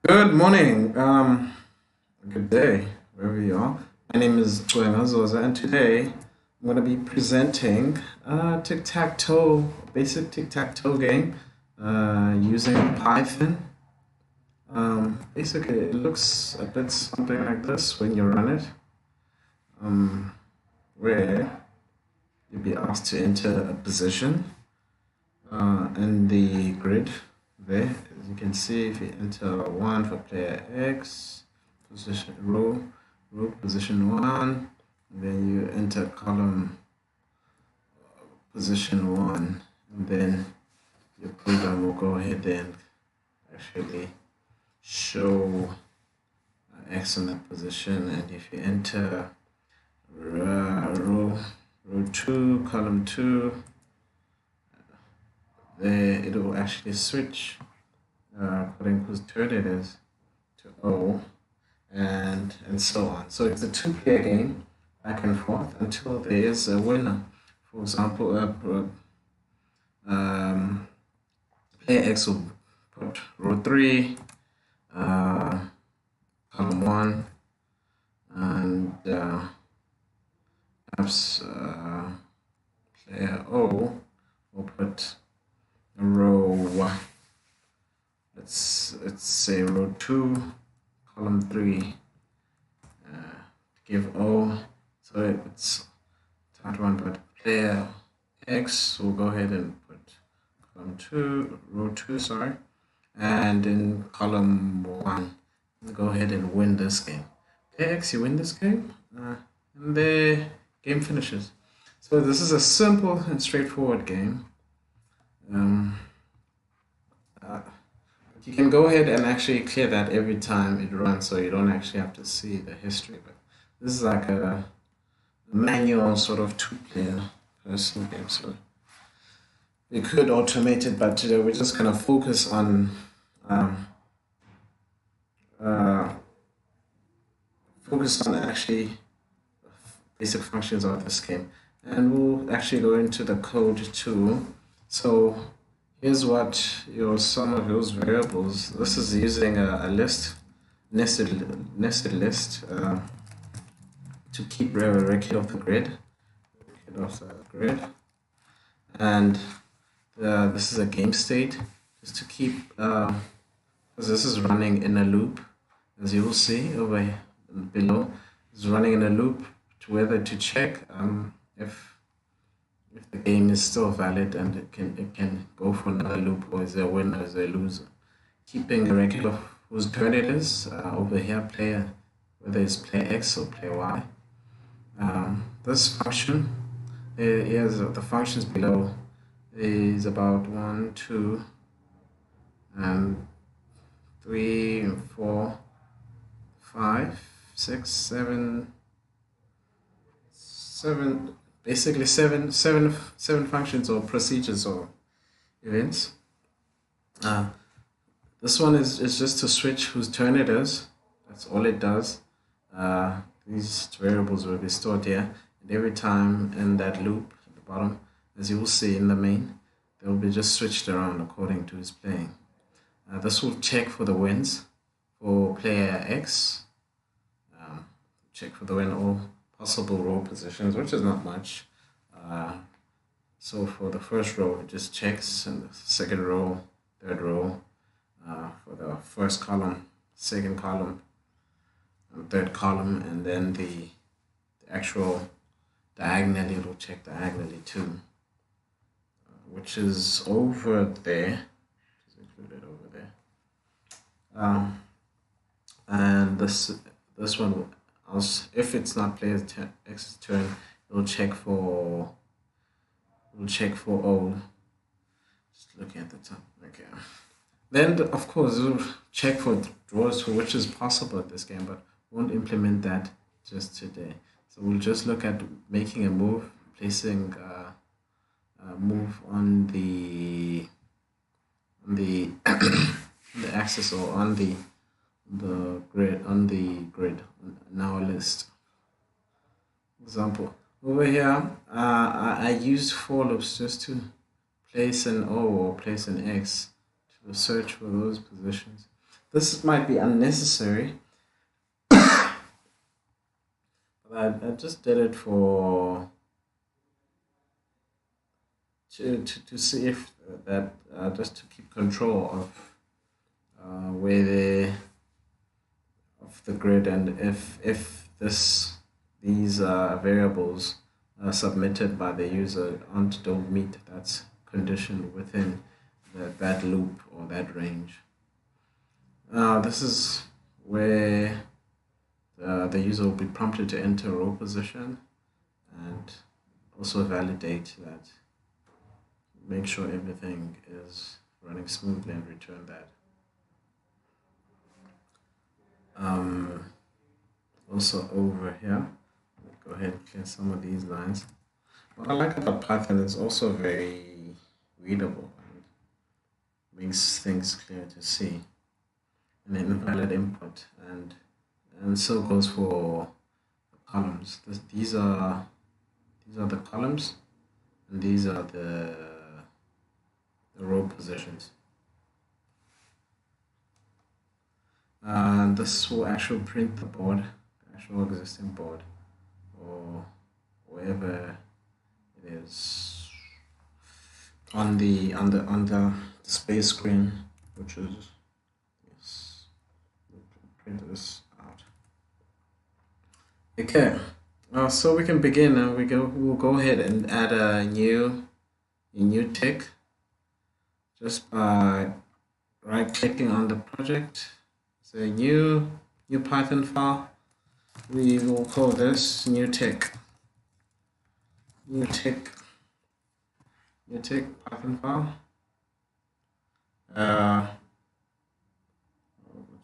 Good morning, good day, wherever you are. My name is Zoza, and today I'm going to be presenting Tic Tac Toe, basic Tic Tac Toe game using Python. Basically, it looks a bit something like this when you run it, um, where you'll be asked to enter a position in the grid there. As you can see, if you enter 1 for player X, position row position 1, then you enter column position 1, and then your program will go ahead and actually show X in that position. And if you enter row 2, column 2, there it will actually switch according whose turn it is to O, and so on. So it's a two-player game, back and forth, until there is a winner. For example, player X will put row 3, column 1, and perhaps player O will put row, let's say row 2, column 3, give O, so it's that one, but player X will go ahead and put column 2, row 2, sorry, and in column 1, go ahead and win this game. Player X, you win this game, and the game finishes. So this is a simple and straightforward game. You can go ahead and actually clear that every time it runs, so you don't actually have to see the history. But this is like a manual sort of two-player personal game, so we could automate it, but today we're just gonna focus on uh, actually basic functions of this game, and we'll actually go into the code too. So here's what some of those variables. This is using a nested list to keep record of the grid, and this is a game state just to keep because this is running in a loop, as you will see over here below. It's running in a loop to whether to check if the game is still valid, and it can go for another loop, or is there a winner, is there a loser. Keeping a record of whose turn it is over here, whether it's player X or player Y. This function, here's the functions below, is about 1, 2, 3, 4, 5, 6, 7, basically seven functions or procedures or events. This one is just to switch whose turn it is. That's all it does. These variables will be stored here, and every time in that loop at the bottom, as you will see in the main, they will be just switched around according to who's playing. This will check for the wins for player X, check for the win all possible row positions, which is not much. So for the first row, it just checks, and the second row, third row, for the first column, second column, and third column, and then the actual diagonally, it will check diagonally too, which is over there, which is included over there. And this one, if it's not player X's turn, it'll check for O. Just looking at the top. Okay. Then of course it'll check for draws, which is possible at this game, but won't implement that just today. So we'll just look at making a move, placing a move on the the axis, or on the grid, on our list. Example, over here I used for loops just to place an O or place an X to search for those positions. This might be unnecessary, but I just did it for to see if that just to keep control where the of the grid, and if these variables submitted by the user don't meet that condition within that loop or that range. This is where the user will be prompted to enter row position and also validate that, make sure everything is running smoothly and return that. Also over here, go ahead and clear some of these lines. What I like about Python is also very readable and makes things clear to see. An invalid input, and so goes for the columns. These are the columns, and these are the row positions. This will actually print the board, the actual existing board, or wherever it is on the display screen, which is print this out. Okay, so we can begin. We'll go ahead and add a new tick just by right-clicking on the project. Say new Python file. We will call this new tick Python file.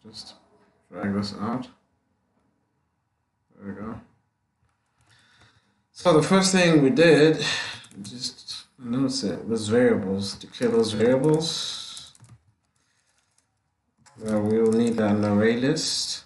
Just drag this out. There we go. So the first thing we did, just notice it was variables. Declare those variables. We will need an array list.